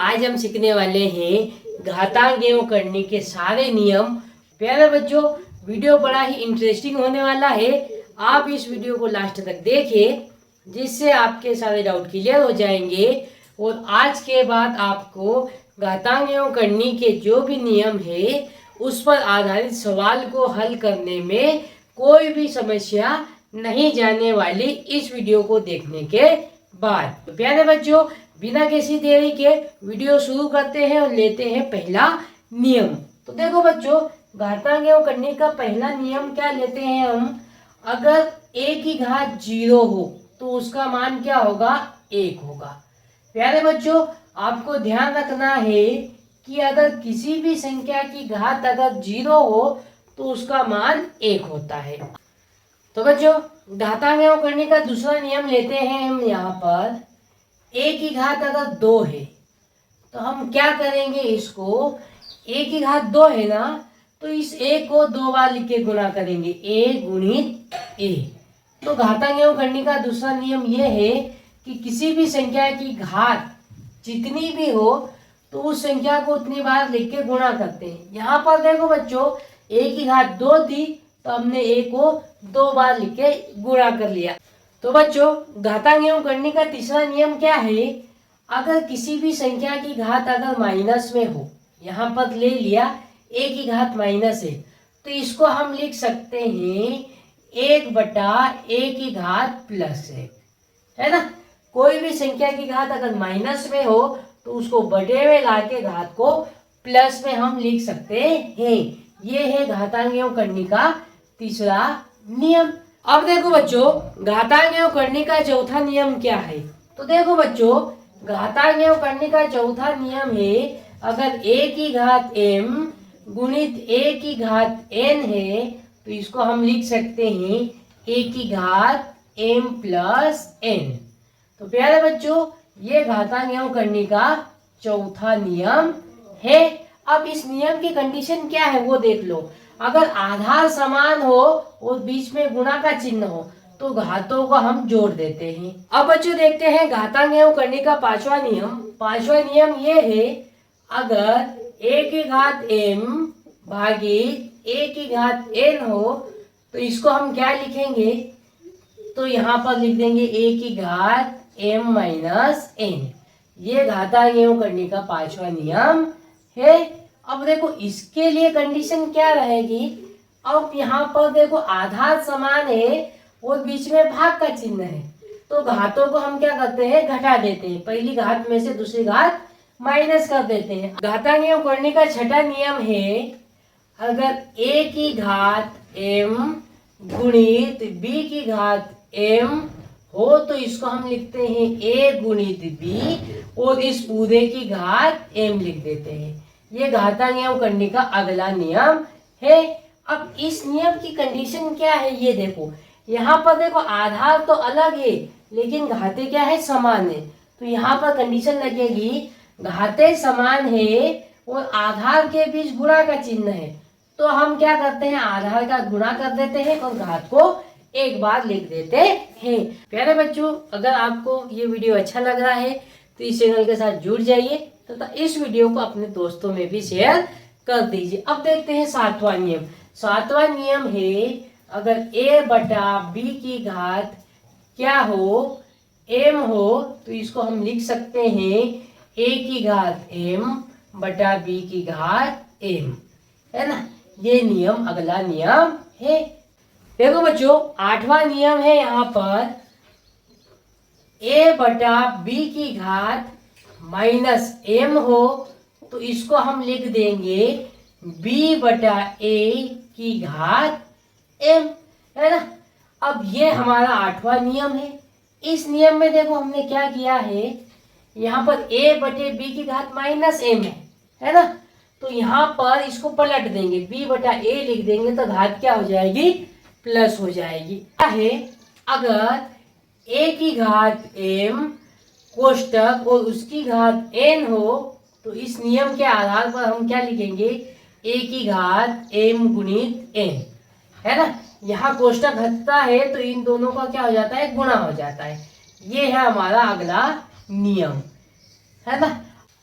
आज हम सीखने वाले हैं घातांक एवं करने के सारे नियम। प्यारे बच्चों, वीडियो बड़ा ही इंटरेस्टिंग होने वाला है। आप इस वीडियो को लास्ट तक देखिए, जिससे आपके सारे डाउट क्लियर हो जाएंगे और आज के बाद आपको घातांक एवं करने के जो भी नियम है उस पर आधारित सवाल को हल करने में कोई भी समस्या नहीं जाने वाली इस वीडियो को देखने के बाद। तो प्यारे बच्चों, बिना किसी देरी के वीडियो शुरू करते हैं और लेते हैं पहला नियम। तो देखो बच्चों, घातांक एवं करने का पहला नियम क्या लेते हैं हम? अगर a की घात 0 हो तो उसका मान क्या होगा? 1 होगा। प्यारे बच्चों, आपको ध्यान रखना है कि अगर किसी भी संख्या की घात अगर 0 हो तो उसका मान 1 होता है। तो बच्चों, घातांक एवं करने का दूसरा नियम लेते हैं हम। यहाँ पर a की घात अगर 2 है तो हम क्या करेंगे? इसको a की घात 2 है ना, तो इस a को 2 बार लिख के गुणा करेंगे, a गुणित a। तो घातांक एवं करने का दूसरा नियम यह है कि किसी भी संख्या की घात जितनी भी हो तो उस संख्या को उतनी बार लिख के गुणा करते हैं। यहाँ पर देखो बच्चों, a की घात 2 थी तो हमने a को 2 बार लिख के गुणा कर लिया। तो बच्चों, घातांक एवं करने का तीसरा नियम क्या है? अगर किसी भी संख्या की घात अगर माइनस में हो, यहाँ पर ले लिया a की घात माइनस है, तो इसको हम लिख सकते हैं 1/a की घात प्लस 1, है ना। कोई भी संख्या की घात अगर माइनस में हो तो उसको बटे में लाके घात को प्लस में हम लिख सकते हैं। ये है घातांक एवं करने का तीसरा नियम। अब देखो बच्चों, घातांक एवं करने का चौथा नियम क्या है? तो देखो बच्चों, घातांक एवं करने का चौथा नियम है, अगर a की घात m गुणित a की घात n है तो इसको हम लिख सकते हैं a की घात m प्लस n। तो प्यारे बच्चों, ये घातांक एवं करने का चौथा नियम है। अब इस नियम की कंडीशन क्या है वो देख लो। अगर आधार समान हो और बीच में गुणा का चिन्ह हो तो घातों को हम जोड़ देते हैं। अब बच्चों देखते हैं घातांक एवं करने का पांचवा नियम। पांचवा नियम ये है, अगर a की घात m भागित a की घात n हो तो इसको हम क्या लिखेंगे? तो यहाँ पर लिख देंगे a की घात m माइनस n। ये घातांक एवं करने का पांचवा नियम है। अब देखो, इसके लिए कंडीशन क्या रहेगी? अब यहाँ पर देखो, आधार समान है और बीच में भाग का चिन्ह है, तो घातों को हम क्या करते हैं? घटा देते हैं। पहली घात में से दूसरी घात माइनस कर देते हैं। घातांक एवं करने का छठा नियम है, अगर a की घात m गुणित b की घात m हो तो इसको हम लिखते हैं a गुणित b और इस पूरे की घात m लिख देते हैं। ये घातांक एवं करने का अगला नियम है। अब इस नियम की कंडीशन क्या है ये देखो। यहाँ पर देखो, आधार तो अलग है लेकिन घाते क्या है? समान है। तो यहाँ पर कंडीशन लगेगी, घाते समान है और आधार के बीच गुणा का चिन्ह है, तो हम क्या करते हैं? आधार का गुणा कर देते हैं और घात को एक बार लिख देते हैं। प्यारे बच्चों, अगर आपको ये वीडियो अच्छा लग रहा है तो इस चैनल के साथ जुड़ जाइए तथा इस वीडियो को अपने दोस्तों में भी शेयर कर दीजिए। अब देखते हैं सातवां नियम। सातवां नियम है, अगर a बटा b की घात क्या हो? m हो, तो इसको हम लिख सकते हैं a की घात m बटा b की घात m, है ना। ये नियम अगला नियम है। देखो बच्चों, आठवां नियम है यहाँ पर, a बटा b की घात माइनस m हो तो इसको हम लिख देंगे b बटा a की घात m, है ना। अब ये हमारा आठवां नियम है। इस नियम में देखो हमने क्या किया है, यहाँ पर a बटे b की घात माइनस m है ना। तो यहाँ पर इसको पलट देंगे, b बटा a लिख देंगे तो घात क्या हो जाएगी? प्लस हो जाएगी। क्या है? अगर a की घात m कोष्टक और उसकी घात n हो तो इस नियम के आधार पर हम क्या लिखेंगे? a की घात m गुणित n, है ना। यहाँ कोष्टक हटता है तो इन दोनों का क्या हो जाता है? गुणा हो जाता है। ये है हमारा अगला नियम, है ना।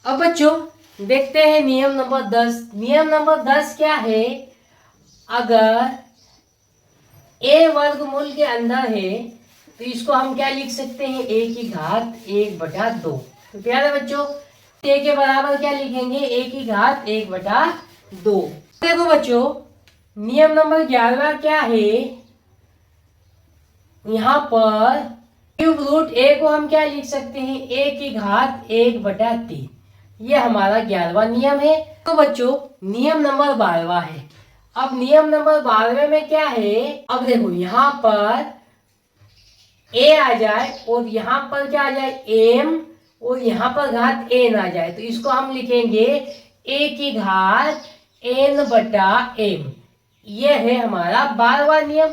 अब बच्चों देखते हैं नियम नंबर 10। नियम नंबर 10 क्या है? अगर a वर्गमूल के अंदर है तो इसको हम क्या लिख सकते हैं? a की घात 1/2। तो प्यारे बच्चों a के बराबर क्या लिखेंगे? a की घात 1/2। देखो बच्चों नियम नंबर 11 क्या है? यहाँ पर क्यूब रूट a को हम क्या लिख सकते हैं? a की घात 1/3। ये हमारा 11वां नियम है। तो बच्चों नियम नंबर 12 है। अब नियम नंबर 12 में क्या है? अब देखो यहाँ पर a आ जाए और यहाँ पर क्या आ जाए? m, और यहाँ पर घात n आ जाए तो इसको हम लिखेंगे a की घात n/m। यह है हमारा 12वां नियम।